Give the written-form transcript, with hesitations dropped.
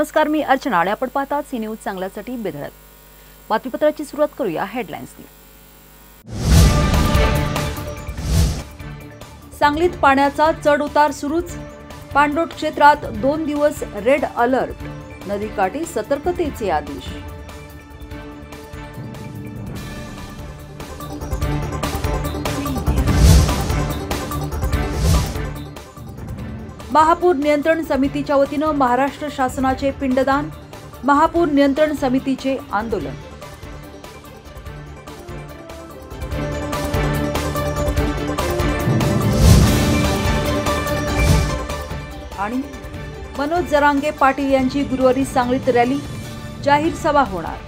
नमस्कार, मी अर्चना आणि आपण पाहतात सी न्यूज चांगल्यासाठी बेधडक बातमीपत्राची सुरुवात करूया हेडलाईन्सनी। सांगलीत पाण्याचा चढ उतार सुरूच, पाणलोट क्षेत्रात 2 दिवस रेड अलर्ट, नदीकाठी सतर्कतेचे आदेश। महापूर नियंत्रण समितीच्या वतीनं महाराष्ट्र शासनाचे पिंडदान, महापूर नियंत्रण समितीचे आंदोलन। आणि मनोज जरांगे पाटील यांची गुरुवारी सांगलीत रॅली, जाहीर सभा होणार।